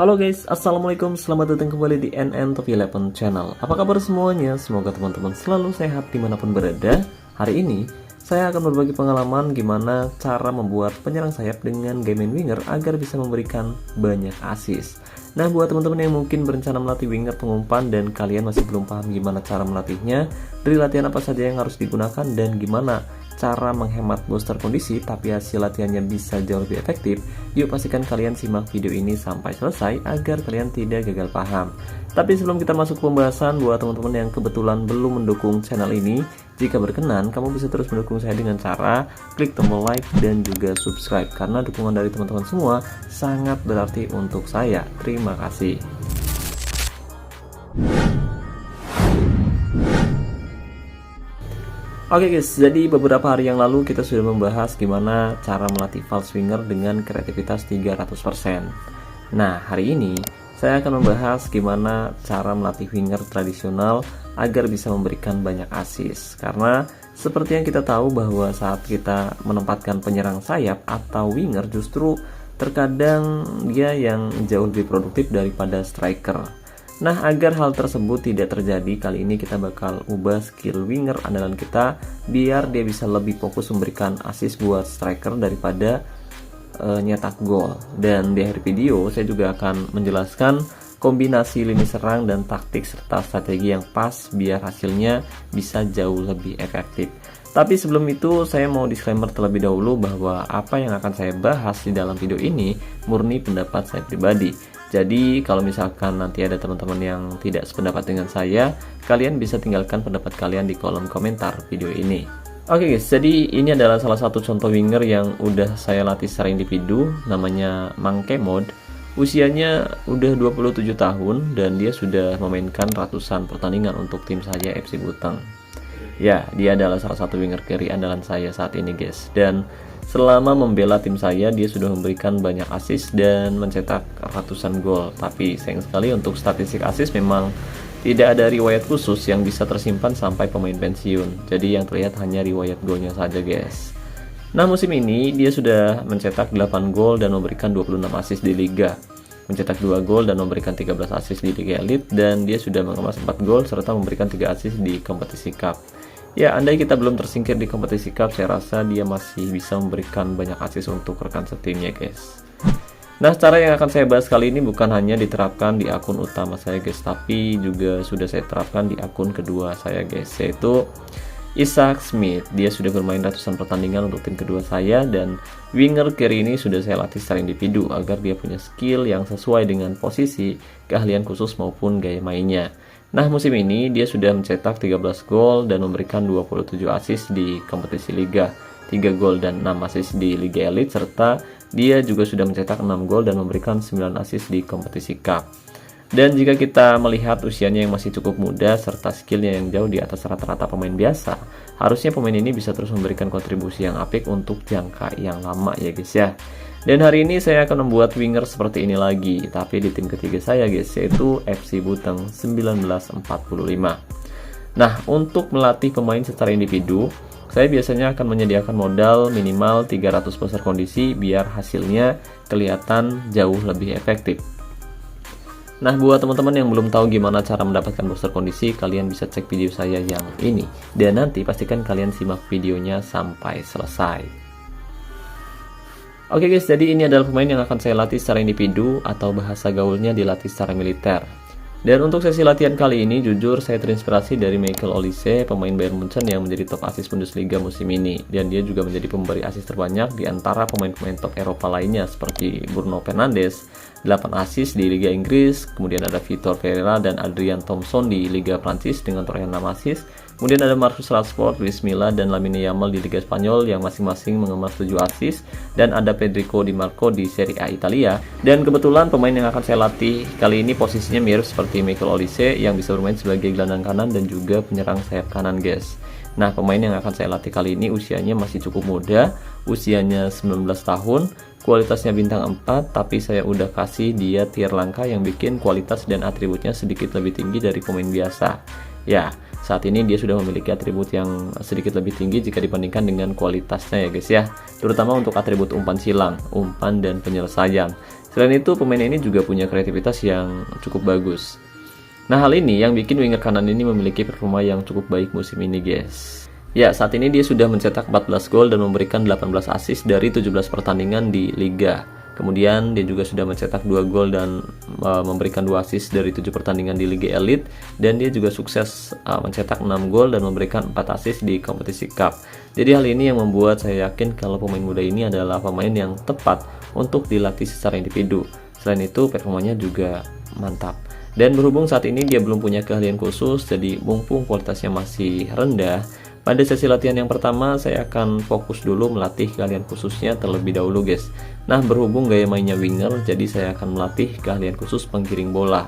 Halo guys, assalamualaikum, selamat datang kembali di NN Top 11 channel. Apa kabar semuanya? Semoga teman-teman selalu sehat dimanapun berada. Hari ini saya akan berbagi pengalaman gimana cara membuat penyerang sayap dengan game main winger agar bisa memberikan banyak assist. Nah, buat teman-teman yang mungkin berencana melatih winger pengumpan dan kalian masih belum paham gimana cara melatihnya, dari latihan apa saja yang harus digunakan dan gimana cara menghemat booster kondisi tapi hasil latihannya bisa jauh lebih efektif, yuk pastikan kalian simak video ini sampai selesai agar kalian tidak gagal paham. Tapi sebelum kita masuk ke pembahasan, buat teman-teman yang kebetulan belum mendukung channel ini, jika berkenan kamu bisa terus mendukung saya dengan cara klik tombol like dan juga subscribe, karena dukungan dari teman-teman semua sangat berarti untuk saya. Terima kasih. Oke guys, jadi beberapa hari yang lalu kita sudah membahas gimana cara melatih false winger dengan kreativitas 300%. Nah, hari ini saya akan membahas gimana cara melatih winger tradisional agar bisa memberikan banyak assist. Karena seperti yang kita tahu bahwa saat kita menempatkan penyerang sayap atau winger, justru terkadang dia yang jauh lebih produktif daripada striker. Nah, agar hal tersebut tidak terjadi, kali ini kita bakal ubah skill winger andalan kita biar dia bisa lebih fokus memberikan assist buat striker daripada nyetak gol. Dan di akhir video saya juga akan menjelaskan kombinasi lini serang dan taktik serta strategi yang pas biar hasilnya bisa jauh lebih efektif. Tapi sebelum itu saya mau disclaimer terlebih dahulu bahwa apa yang akan saya bahas di dalam video ini murni pendapat saya pribadi. Jadi kalau misalkan nanti ada teman-teman yang tidak sependapat dengan saya, kalian bisa tinggalkan pendapat kalian di kolom komentar video ini. Oke guys, jadi ini adalah salah satu contoh winger yang udah saya latih secara individu, namanya Monkey Mode. Usianya udah 27 tahun dan dia sudah memainkan ratusan pertandingan untuk tim saya FC Buteng. Ya, dia adalah salah satu winger carry andalan saya saat ini guys. Dan selama membela tim saya, dia sudah memberikan banyak assist dan mencetak ratusan gol. Tapi sayang sekali untuk statistik assist memang tidak ada riwayat khusus yang bisa tersimpan sampai pemain pensiun. Jadi yang terlihat hanya riwayat golnya saja guys. Nah, musim ini dia sudah mencetak 8 gol dan memberikan 26 assist di Liga, mencetak 2 gol dan memberikan 13 assist di Liga Elite, dan dia sudah mengemas 4 gol serta memberikan 3 assist di kompetisi Cup. Ya, andai kita belum tersingkir di kompetisi Cup, saya rasa dia masih bisa memberikan banyak assist untuk rekan setimnya guys. Nah, cara yang akan saya bahas kali ini bukan hanya diterapkan di akun utama saya guys, tapi juga sudah saya terapkan di akun kedua saya guys, yaitu Isaac Smith. Dia sudah bermain ratusan pertandingan untuk tim kedua saya, dan winger carry ini sudah saya latih secara individu agar dia punya skill yang sesuai dengan posisi, keahlian khusus maupun gaya mainnya. Nah, musim ini dia sudah mencetak 13 gol dan memberikan 27 assist di kompetisi Liga, 3 gol dan 6 assist di Liga Elite, serta dia juga sudah mencetak 6 gol dan memberikan 9 assist di kompetisi Cup. Dan jika kita melihat usianya yang masih cukup muda serta skillnya yang jauh di atas rata-rata pemain biasa, harusnya pemain ini bisa terus memberikan kontribusi yang apik untuk jangka yang lama ya guys ya. Dan hari ini saya akan membuat winger seperti ini lagi, tapi di tim ketiga saya guys, yaitu FC Buteng 1945. Nah, untuk melatih pemain secara individu, saya biasanya akan menyediakan modal minimal 300 booster kondisi biar hasilnya kelihatan jauh lebih efektif. Nah, buat teman-teman yang belum tahu gimana cara mendapatkan booster kondisi, kalian bisa cek video saya yang ini. Dan nanti pastikan kalian simak videonya sampai selesai. Oke guys, jadi ini adalah pemain yang akan saya latih secara individu atau bahasa gaulnya dilatih secara militer. Dan untuk sesi latihan kali ini, jujur saya terinspirasi dari Michael Olise, pemain Bayern Munchen yang menjadi top assist Bundesliga musim ini. Dan dia juga menjadi pemberi assist terbanyak di antara pemain-pemain top Eropa lainnya seperti Bruno Fernandes, 8 assist di Liga Inggris, kemudian ada Vitor Pereira dan Adrian Thompson di Liga Prancis dengan torehan 6 assist. Kemudian ada Marcus Rashford, Luis Milla, dan Lamine Yamal di Liga Spanyol yang masing-masing mengemas 7 assist, dan ada Federico Di Marco di Serie A Italia. Dan kebetulan pemain yang akan saya latih kali ini posisinya mirip seperti Michael Olise yang bisa bermain sebagai gelandang kanan dan juga penyerang sayap kanan guys. Nah, pemain yang akan saya latih kali ini usianya masih cukup muda, usianya 19 tahun, kualitasnya bintang 4, tapi saya udah kasih dia tier langka yang bikin kualitas dan atributnya sedikit lebih tinggi dari pemain biasa. Ya, saat ini dia sudah memiliki atribut yang sedikit lebih tinggi jika dibandingkan dengan kualitasnya ya guys ya, terutama untuk atribut umpan silang, umpan dan penyelesaian. Selain itu, pemain ini juga punya kreativitas yang cukup bagus. Nah, hal ini yang bikin winger kanan ini memiliki performa yang cukup baik musim ini, guys. Ya, saat ini dia sudah mencetak 14 gol dan memberikan 18 assist dari 17 pertandingan di Liga. Kemudian dia juga sudah mencetak 2 gol dan memberikan 2 assist dari 7 pertandingan di Liga Elite. Dan dia juga sukses mencetak 6 gol dan memberikan 4 assist di kompetisi Cup. Jadi hal ini yang membuat saya yakin kalau pemain muda ini adalah pemain yang tepat untuk dilatih secara individu. Selain itu, performanya juga mantap. Dan berhubung saat ini dia belum punya keahlian khusus, jadi mumpung kualitasnya masih rendah, pada sesi latihan yang pertama saya akan fokus dulu melatih keahlian khususnya terlebih dahulu, guys. Nah, berhubung gaya mainnya winger, jadi saya akan melatih keahlian khusus penggiring bola.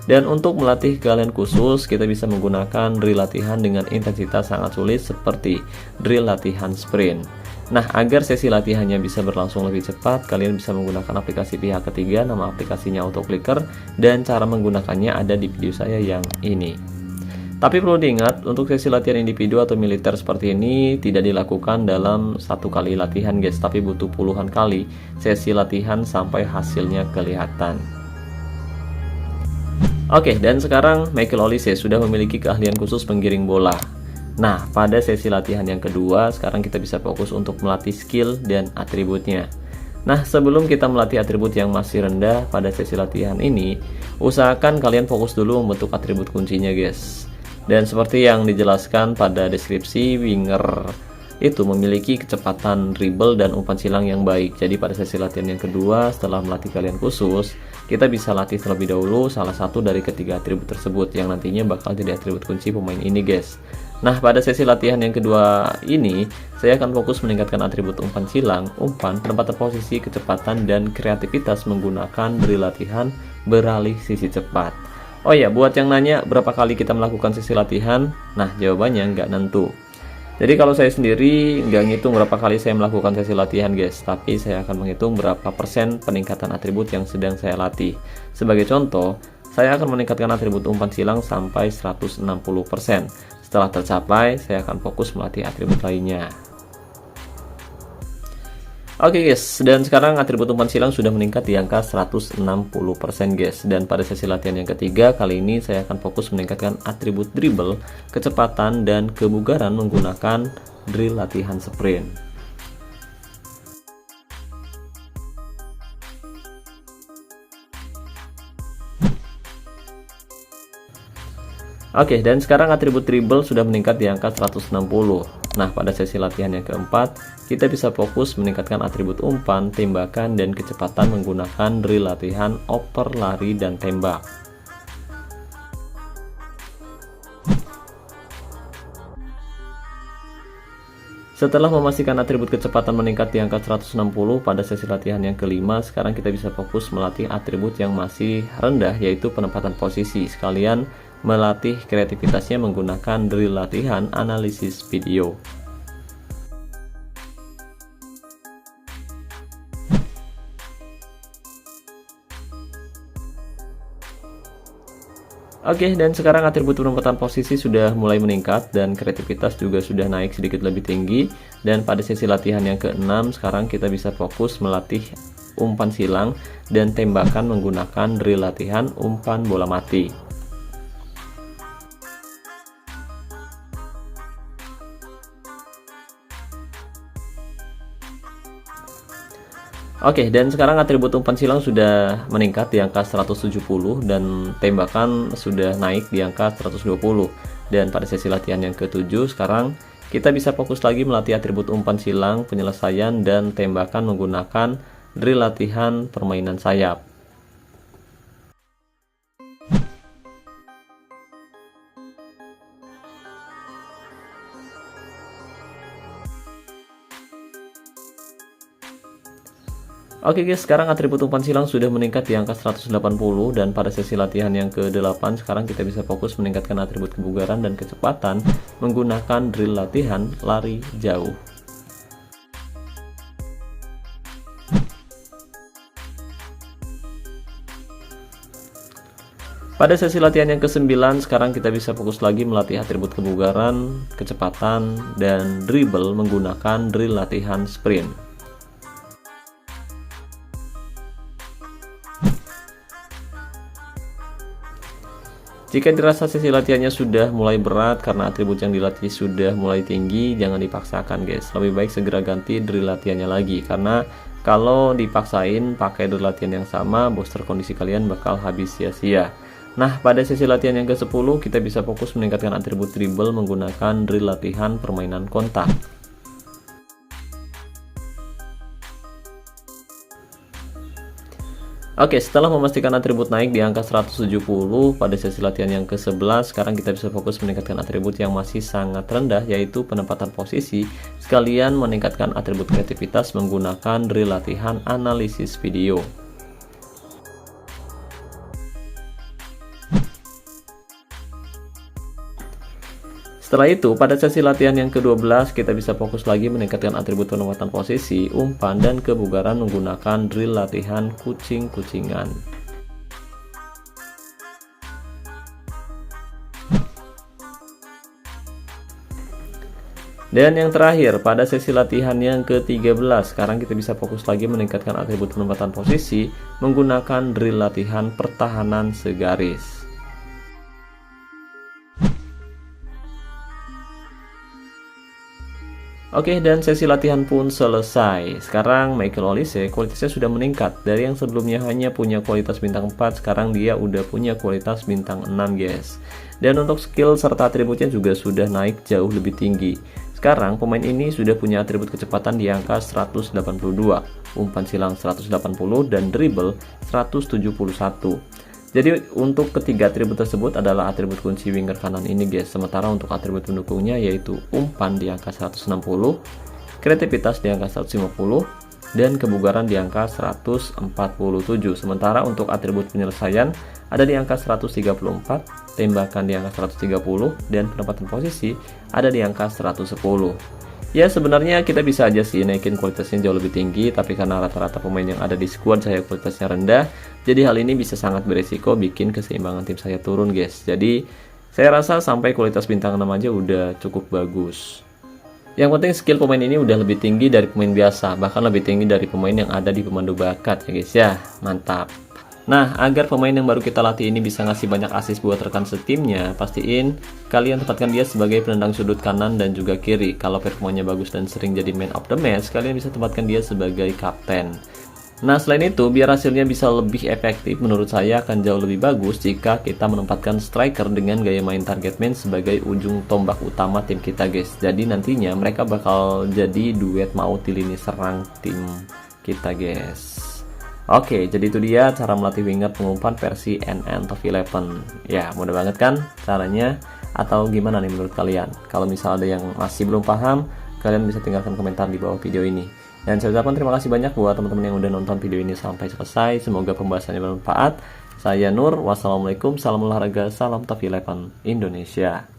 Dan untuk melatih keahlian khusus, kita bisa menggunakan drill latihan dengan intensitas sangat sulit seperti drill latihan sprint. Nah, agar sesi latihannya bisa berlangsung lebih cepat, kalian bisa menggunakan aplikasi pihak ketiga, nama aplikasinya AutoClicker, dan cara menggunakannya ada di video saya yang ini. Tapi perlu diingat, untuk sesi latihan individu atau militer seperti ini tidak dilakukan dalam satu kali latihan, guys, tapi butuh puluhan kali sesi latihan sampai hasilnya kelihatan. Oke, dan sekarang Michael Olise sudah memiliki keahlian khusus penggiring bola. Nah, pada sesi latihan yang kedua, sekarang kita bisa fokus untuk melatih skill dan atributnya. Nah, sebelum kita melatih atribut yang masih rendah pada sesi latihan ini, usahakan kalian fokus dulu membentuk atribut kuncinya, guys. Dan seperti yang dijelaskan pada deskripsi, winger itu memiliki kecepatan dribble dan umpan silang yang baik. Jadi pada sesi latihan yang kedua, setelah melatih keahlian khusus, kita bisa latih terlebih dahulu salah satu dari ketiga atribut tersebut yang nantinya bakal jadi atribut kunci pemain ini, guys. Nah, pada sesi latihan yang kedua ini, saya akan fokus meningkatkan atribut umpan silang, umpan, penempatan posisi, kecepatan, dan kreativitas menggunakan drill latihan beralih sisi cepat. Oh ya, buat yang nanya berapa kali kita melakukan sesi latihan, nah jawabannya nggak nentu. Jadi kalau saya sendiri nggak ngitung berapa kali saya melakukan sesi latihan, guys, tapi saya akan menghitung berapa persen peningkatan atribut yang sedang saya latih. Sebagai contoh, saya akan meningkatkan atribut umpan silang sampai 160%. Setelah tercapai, saya akan fokus melatih atribut lainnya. Oke, guys, dan sekarang atribut umpan silang sudah meningkat di angka 160%, guys. Dan pada sesi latihan yang ketiga, kali ini saya akan fokus meningkatkan atribut dribble, kecepatan, dan kebugaran menggunakan drill latihan sprint. Oke, dan sekarang atribut dribble sudah meningkat di angka 160. Nah, pada sesi latihan yang keempat, kita bisa fokus meningkatkan atribut umpan, tembakan, dan kecepatan menggunakan drill latihan oper, lari, dan tembak. Setelah memastikan atribut kecepatan meningkat di angka 160 pada sesi latihan yang kelima, sekarang kita bisa fokus melatih atribut yang masih rendah, yaitu penempatan posisi, sekalian melatih kreativitasnya menggunakan drill latihan analisis video. Oke, dan sekarang atribut penempatan posisi sudah mulai meningkat dan kreativitas juga sudah naik sedikit lebih tinggi. Dan pada sesi latihan yang ke-6, sekarang kita bisa fokus melatih umpan silang dan tembakan menggunakan drill latihan umpan bola mati. Oke, dan sekarang atribut umpan silang sudah meningkat di angka 170 dan tembakan sudah naik di angka 120. Dan pada sesi latihan yang ke-7 sekarang kita bisa fokus lagi melatih atribut umpan silang, penyelesaian, dan tembakan menggunakan drill latihan permainan sayap. Oke guys, sekarang atribut umpan silang sudah meningkat di angka 180 dan pada sesi latihan yang ke-8 sekarang kita bisa fokus meningkatkan atribut kebugaran dan kecepatan menggunakan drill latihan lari jauh. Pada sesi latihan yang ke-9 sekarang kita bisa fokus lagi melatih atribut kebugaran, kecepatan, dan dribble menggunakan drill latihan sprint. Jika dirasa sesi latihannya sudah mulai berat karena atribut yang dilatih sudah mulai tinggi, jangan dipaksakan guys. Lebih baik segera ganti drill latihannya lagi, karena kalau dipaksain pakai drill latihan yang sama, booster kondisi kalian bakal habis sia-sia. Nah, pada sesi latihan yang ke-10 kita bisa fokus meningkatkan atribut dribble menggunakan drill latihan permainan kontak. Oke, setelah memastikan atribut naik di angka 170 pada sesi latihan yang ke-11, sekarang kita bisa fokus meningkatkan atribut yang masih sangat rendah, yaitu penempatan posisi, sekalian meningkatkan atribut kreativitas menggunakan drill latihan analisis video. Setelah itu, pada sesi latihan yang ke-12, kita bisa fokus lagi meningkatkan atribut penempatan posisi, umpan, dan kebugaran menggunakan drill latihan kucing-kucingan. Dan yang terakhir, pada sesi latihan yang ke-13, sekarang kita bisa fokus lagi meningkatkan atribut penempatan posisi menggunakan drill latihan pertahanan segaris. Oke, dan sesi latihan pun selesai. Sekarang Michael Olise kualitasnya sudah meningkat. Dari yang sebelumnya hanya punya kualitas bintang 4, sekarang dia udah punya kualitas bintang 6 guys. Dan untuk skill serta atributnya juga sudah naik jauh lebih tinggi. Sekarang pemain ini sudah punya atribut kecepatan di angka 182, umpan silang 180, dan dribble 171. Jadi untuk ketiga atribut tersebut adalah atribut kunci winger kanan ini guys. Sementara untuk atribut pendukungnya yaitu umpan di angka 160, kreativitas di angka 150, dan kebugaran di angka 147. Sementara untuk atribut penyelesaian ada di angka 134, tembakan di angka 130, dan penempatan posisi ada di angka 110. Ya, sebenarnya kita bisa aja sih naikin kualitasnya jauh lebih tinggi, tapi karena rata-rata pemain yang ada di squad saya kualitasnya rendah, jadi hal ini bisa sangat beresiko bikin keseimbangan tim saya turun guys. Jadi saya rasa sampai kualitas bintang 6 aja udah cukup bagus. Yang penting skill pemain ini udah lebih tinggi dari pemain biasa, bahkan lebih tinggi dari pemain yang ada di pemandu bakat ya guys ya. Mantap. Nah, agar pemain yang baru kita latih ini bisa ngasih banyak assist buat rekan setimnya, pastiin kalian tempatkan dia sebagai penendang sudut kanan dan juga kiri. Kalau performanya bagus dan sering jadi man of the match, kalian bisa tempatkan dia sebagai kapten. Nah, selain itu, biar hasilnya bisa lebih efektif, menurut saya akan jauh lebih bagus jika kita menempatkan striker dengan gaya main target man sebagai ujung tombak utama tim kita guys. Jadi nantinya mereka bakal jadi duet maut di lini serang tim kita guys. Oke, jadi itu dia cara melatih winger pengumpan versi NN Top 11. Ya, mudah banget kan caranya? Atau gimana nih menurut kalian? Kalau misalnya ada yang masih belum paham, kalian bisa tinggalkan komentar di bawah video ini. Dan saya ucapkan terima kasih banyak buat teman-teman yang udah nonton video ini sampai selesai. Semoga pembahasannya bermanfaat. Saya Nur, wassalamualaikum, salam olahraga, salam Top 11 Indonesia.